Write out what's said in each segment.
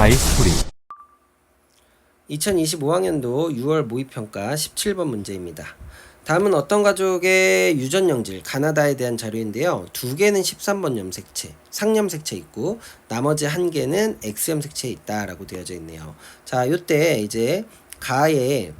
다이스토리 2025학년도 6월 모의평가 17번 문제입니다. 다음은 어떤 가족의 유전영질, 가나다에 대한 자료인데요. 두 개는 13번 염색체, 상염색체 있고 나머지 한 개는 X염색체 있다라고 되어져 있네요. 자, 요때 이제 가의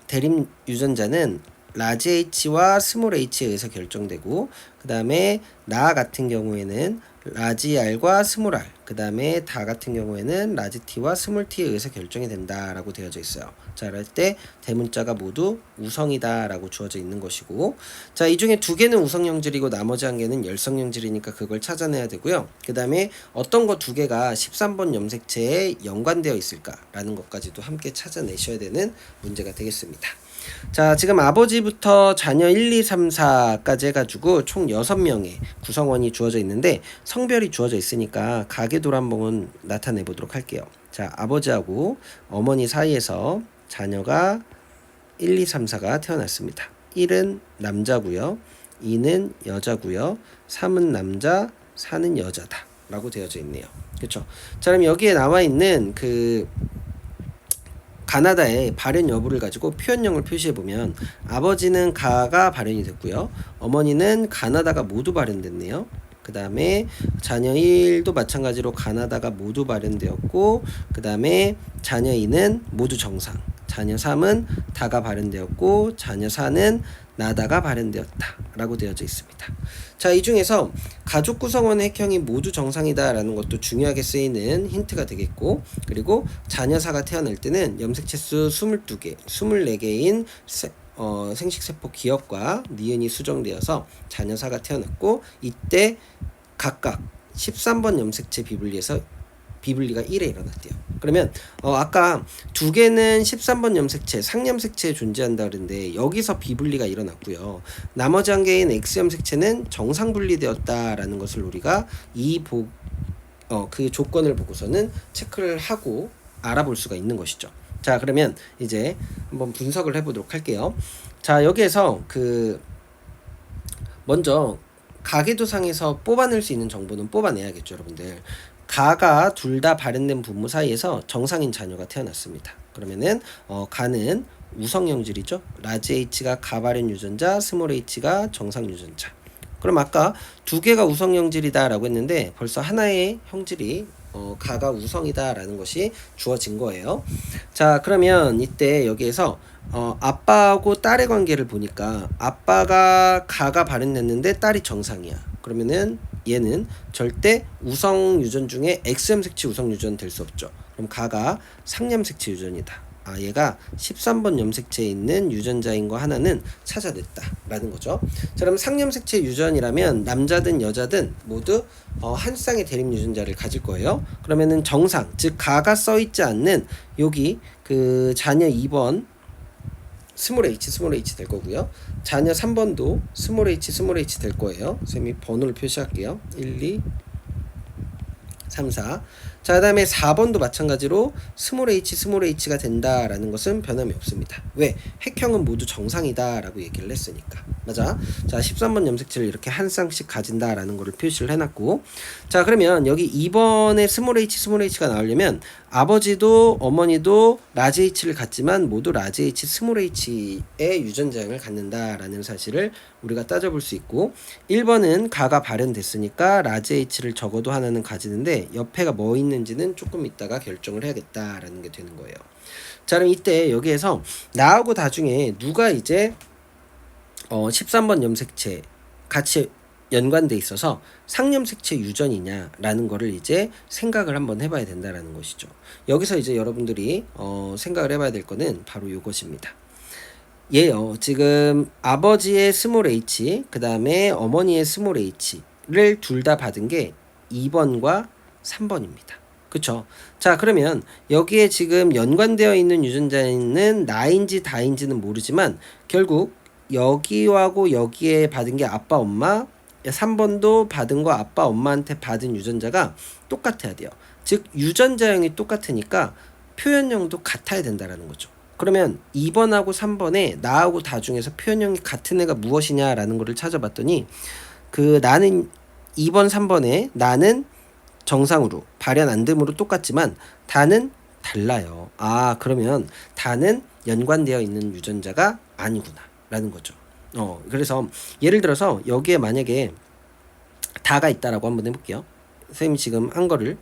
대립 유전자는 라지 H와 스몰 H에 의해서 결정되고, 그 다음에 나 같은 경우에는 라지 R과 스몰 R, 그 다음에 다 같은 경우에는 라지 T와 스몰 T에 의해서 결정이 된다라고 되어져 있어요. 자, 이럴 때 대문자가 모두 우성이다라고 주어져 있는 것이고, 자, 이 중에 두 개는 우성영질이고 나머지 한 개는 열성영질이니까 그걸 찾아내야 되고요. 그 다음에 어떤 거 두 개가 13번 염색체에 연관되어 있을까라는 것까지도 함께 찾아내셔야 되는 문제가 되겠습니다. 자, 지금 아버지부터 자녀 1, 2, 3, 4까지 해가지고 총 6명의 구성원이 주어져 있는데 성별이 주어져 있으니까 가계도를 한번 나타내 보도록 할게요. 자, 아버지하고 어머니 사이에서 자녀가 1, 2, 3, 4가 태어났습니다. 1은 남자고요, 2는 여자고요, 3은 남자, 4는 여자다 라고 되어져 있네요. 그렇죠? 자, 그럼 여기에 나와 있는 그 가나다의 발현 여부를 가지고 표현형을 표시해보면 아버지는 가가 발현이 됐고요, 어머니는 가나다가 모두 발현됐네요. 그 다음에 자녀 1도 마찬가지로 가나다가 모두 발현되었고, 그 다음에 자녀 2는 모두 정상, 자녀 3은 다가 발현되었고, 자녀 4는 나다가 발현되었다 라고 되어져 있습니다. 자, 이 중에서 가족 구성원의 핵형이 모두 정상이다 라는 것도 중요하게 쓰이는 힌트가 되겠고, 그리고 자녀 4가 태어날 때는 염색체수 22개, 24개인 생식세포 기억과 니은이 수정되어서 자녀 4가 태어났고, 이때 각각 13번 염색체 비분리가 1에 일어났대요. 그러면 아까 두 개는 13번 염색체, 상염색체에 존재한다 그랬는데 여기서 비분리가 일어났고요. 나머지 한 개인 X염색체는 정상 분리되었다라는 것을 우리가 그 조건을 보고서는 체크를 하고 알아볼 수가 있는 것이죠. 자, 그러면 이제 한번 분석을 해보도록 할게요. 자, 여기에서 먼저 가계도상에서 뽑아낼 수 있는 정보는 뽑아내야겠죠, 여러분들. 가가 둘 다 발현된 부모 사이에서 정상인 자녀가 태어났습니다. 그러면은 가는 우성영질이죠. 라지 H가 가 발현 유전자, 스몰 H가 정상 유전자. 그럼 아까 두 개가 우성영질이다 라고 했는데 벌써 하나의 형질이 가가 우성이다 라는 것이 주어진 거예요. 자, 그러면 이때 여기에서 아빠하고 딸의 관계를 보니까 아빠가 가가 발현됐는데 딸이 정상이야. 그러면은 얘는 절대 우성 유전 중에 X염색체 우성 유전 될 수 없죠. 그럼 가가 상염색체 유전이다. 아, 얘가 13번 염색체에 있는 유전자인 거 하나는 찾아냈다 라는 거죠. 자, 그럼 상염색체 유전이라면 남자든 여자든 모두 한 쌍의 대립 유전자를 가질 거예요. 그러면은 정상, 즉 가가 써있지 않는 여기 그 자녀 2번 스몰 H 될 거고요. 자녀 3번도 스몰 H 될 거예요. 쌤이 번호를 표시할게요. 1, 2, 3, 4. 자, 그 다음에 4번도 마찬가지로 스몰 H가 된다라는 것은 변함이 없습니다. 왜? 핵형은 모두 정상이다라고 얘기를 했으니까. 맞아? 자, 13번 염색체를 이렇게 한 쌍씩 가진다라는 거를 표시를 해놨고, 자, 그러면 여기 2번에 스몰 H가 나오려면 아버지도 어머니도 라지 H를 갖지만 모두 라지 H, 스몰 H의 유전자형을 갖는다라는 사실을 우리가 따져볼 수 있고, 1번은 가가 발현됐으니까 라지 H를 적어도 하나는 가지는데 옆에가 뭐 있는지는 조금 있다가 결정을 해야겠다라는 게 되는 거예요. 자, 그럼 이때 여기에서 나하고 다 중에 누가 이제 13번 염색체 같이 연관돼 있어서 상염색체 유전이냐라는 거를 이제 생각을 한번 해봐야 된다라는 것이죠. 여기서 이제 여러분들이 생각을 해봐야 될 거는 바로 이것입니다. 얘요, 지금 아버지의 스몰 H, 그 다음에 어머니의 스몰 H를 둘 다 받은 게 2번과 3번입니다. 그쵸? 자, 그러면 여기에 지금 연관되어 있는 유전자는 나인지 다인지는 모르지만 결국 여기하고 여기에 받은 게 아빠 엄마, 3번도 받은 거 아빠 엄마한테 받은 유전자가 똑같아야 돼요. 즉 유전자형이 똑같으니까 표현형도 같아야 된다라는 거죠. 그러면 2번하고 3번에 나하고 다 중에서 표현형이 같은 애가 무엇이냐라는 거를 찾아봤더니 나는 2번 3번에 나는 정상으로 발현 안됨으로 똑같지만 다는 달라요. 아, 그러면 다는 연관되어 있는 유전자가 아니구나 라는 거죠. 그래서 예를 들어서 여기에 만약에 다가 있다라고 한번 해볼게요. 선생님이 지금 한 거를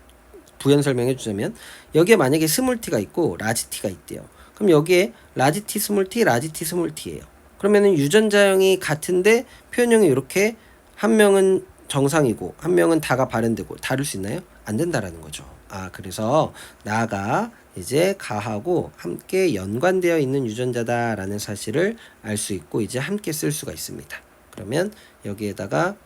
부연 설명해 주자면 여기에 만약에 스몰 t가 있고 라지 t가 있대요. 그럼 여기에 라지 t 스몰 t, 라지 t 스몰 t예요. 그러면은 유전자형이 같은데 표현형이 이렇게 한 명은 정상이고 한 명은 다가 발현되고 다를 수 있나요? 안 된다라는 거죠. 아, 그래서 나가 이제 가하고 함께 연관되어 있는 유전자다라는 사실을 알 수 있고 이제 함께 쓸 수가 있습니다. 그러면 여기에다가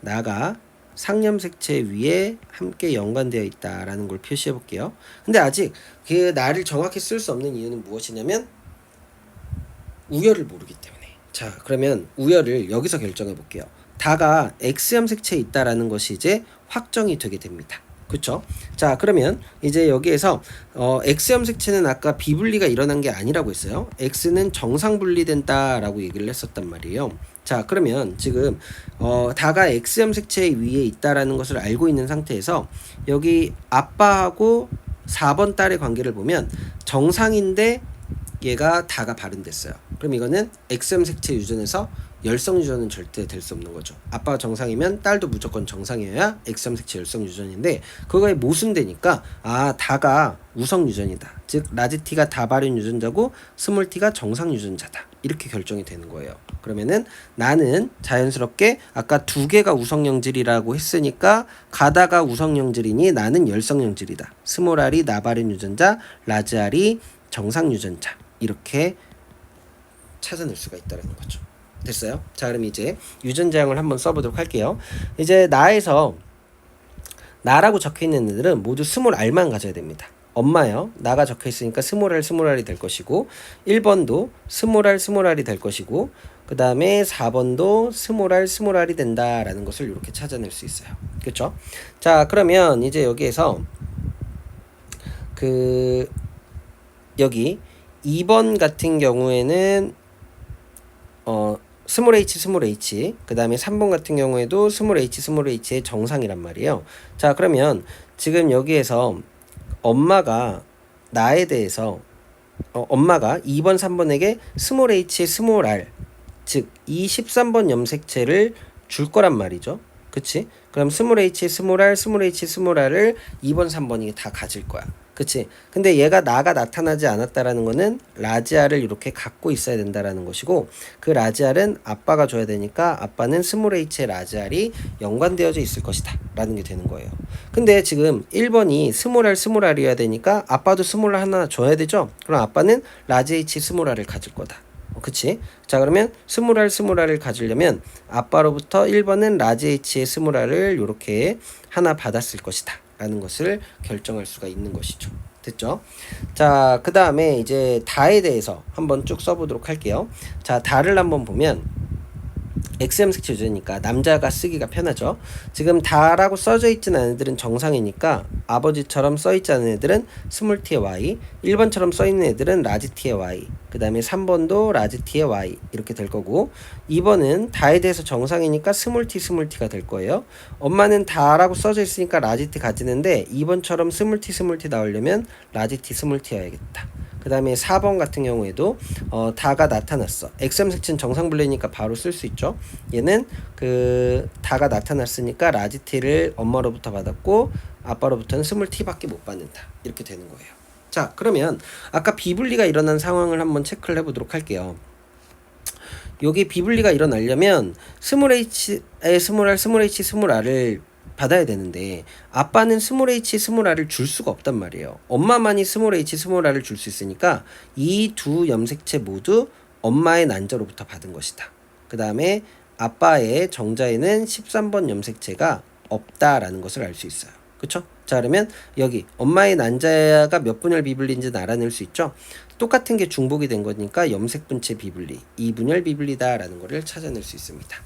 나가 상염색체 위에 함께 연관되어 있다라는 걸 표시해 볼게요. 근데 아직 그 나를 정확히 쓸 수 없는 이유는 무엇이냐면 우열을 모르기 때문에. 자, 그러면 우열을 여기서 결정해 볼게요. 다가 X염색체에 있다라는 것이 이제 확정이 되게 됩니다. 그쵸? 자, 그러면 이제 여기에서 X염색체는 아까 비분리가 일어난 게 아니라고 했어요. X는 정상 분리된다라고 얘기를 했었단 말이에요. 자, 그러면 지금 다가 X염색체 위에 있다라는 것을 알고 있는 상태에서 여기 아빠하고 4번 딸의 관계를 보면 정상인데 얘가 다가 발현됐어요. 그럼 이거는 X염색체 유전에서 열성 유전은 절대 될 수 없는 거죠. 아빠가 정상이면 딸도 무조건 정상이어야 X염색체 열성 유전인데 그거에 모순되니까 아, 다가 우성 유전이다. 즉 라지 t가 다 발현 유전자고 스몰 t가 정상 유전자다. 이렇게 결정이 되는 거예요. 그러면은 나는 자연스럽게 아까 두 개가 우성영질이라고 했으니까 가다가 우성영질이니 나는 열성영질이다. 스몰 r이 나발현 유전자, 라지 r이 정상 유전자. 이렇게 찾아낼 수가 있다는 거죠. 됐어요? 자, 그럼 이제 유전자형을 한번 써보도록 할게요. 이제 나에서 나라고 적혀있는 애들은 모두 스몰 r만 가져야 됩니다. 엄마요. 나가 적혀있으니까 스몰 r이 될 것이고 1번도 스몰 r이 될 것이고 그 다음에 4번도 스몰 r이 된다라는 것을 이렇게 찾아낼 수 있어요. 그렇죠? 자, 그러면 이제 여기에서 여기 2번 같은 경우에는 스몰 h 그 다음에 3번 같은 경우에도 스몰 h의 정상이란 말이에요. 자, 그러면 지금 여기에서 엄마가 나에 대해서 엄마가 2번 3번에게 스몰 h의 스몰 r 즉 이 13번 염색체를 줄 거란 말이죠. 그치? 그럼 스몰 h의 스몰 r, 스몰 h의 스몰 r을 2번 3번이 다 가질 거야. 그치? 근데 얘가 나가 나타나지 않았다라는 거는 라지 r을 이렇게 갖고 있어야 된다라는 것이고 그 라지 r은 아빠가 줘야 되니까 아빠는 스몰 h의 라지 r이 연관되어져 있을 것이다 라는 게 되는 거예요. 근데 지금 1번이 스몰 r이어야 되니까 아빠도 스몰 r 하나 줘야 되죠? 그럼 아빠는 라지 h 스몰 r을 가질 거다. 그치? 자, 그러면 스몰 r을 가지려면 아빠로부터 1번은 라지 h의 스몰 r을 이렇게 하나 받았을 것이다 라는 것을 결정할 수가 있는 것이죠. 됐죠? 자, 그 다음에 이제 다에 대해서 한번 쭉 써보도록 할게요. 자, 다를 한번 보면 X염색체 유전이니까 남자가 쓰기가 편하죠. 지금 다라고 써져 있진 않은 애들은 정상이니까 아버지처럼 써있지 않은 애들은 스몰 t의 y, 1번처럼 써있는 애들은 라지 t의 y, 그 다음에 3번도 라지 t의 y 이렇게 될 거고 2번은 다에 대해서 정상이니까 스몰 t가 될 거예요. 엄마는 다라고 써져 있으니까 라지 t 가지는데 2번처럼 스몰 t 나오려면 라지 t 스몰 t여야겠다. 그 다음에 4번 같은 경우에도 다가 나타났어. X염색체는 정상분리니까 바로 쓸 수 있죠. 얘는 다가 나타났으니까 라지 t를 엄마로부터 받았고 아빠로부터는 스몰 t밖에 못 받는다. 이렇게 되는 거예요. 자, 그러면 아까 비분리가 일어난 상황을 한번 체크를 해보도록 할게요. 여기 비분리가 일어나려면 스몰 h의 스몰 r, 스몰 h 스몰 r을 받아야 되는데 아빠는 스몰 h 스몰 r을 줄 수가 없단 말이에요. 엄마만이 스몰 h 스몰 r을 줄 수 있으니까 이 두 염색체 모두 엄마의 난자로부터 받은 것이다. 그 다음에 아빠의 정자에는 13번 염색체가 없다라는 것을 알 수 있어요. 그쵸? 자, 그러면 여기 엄마의 난자가 몇 분열 비분리인지는 알아낼 수 있죠? 똑같은 게 중복이 된 거니까 염색분체 비분리, 2분열 비분리다라는 것을 찾아낼 수 있습니다.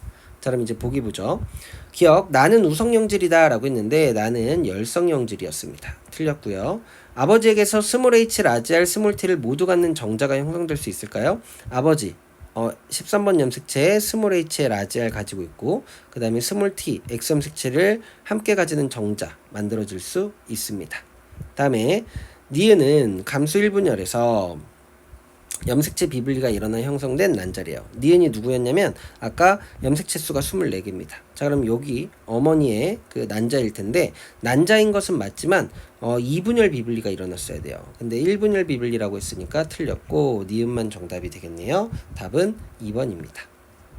자, 그럼 이제 보기 보죠. 기억, 나는 우성영질이다 라고 했는데 나는 열성영질이었습니다. 틀렸고요. 아버지에게서 스몰 h, 라지 r, 스몰 t를 모두 갖는 정자가 형성될 수 있을까요? 아버지, 13번 염색체에 스몰 h에 라지 r 가지고 있고 그 다음에 스몰 t x 염색체를 함께 가지는 정자 만들어질 수 있습니다. 다음에 니은은 감수 1분열에서 염색체 비분리가 일어나 형성된 난자리예요. 니은이 누구였냐면 아까 염색체 수가 24개입니다. 자, 그럼 여기 어머니의 그 난자일 텐데 난자인 것은 맞지만 2분열 비분리가 일어났어야 돼요. 근데 1분열 비분리라고 했으니까 틀렸고 니은만 정답이 되겠네요. 답은 2번입니다.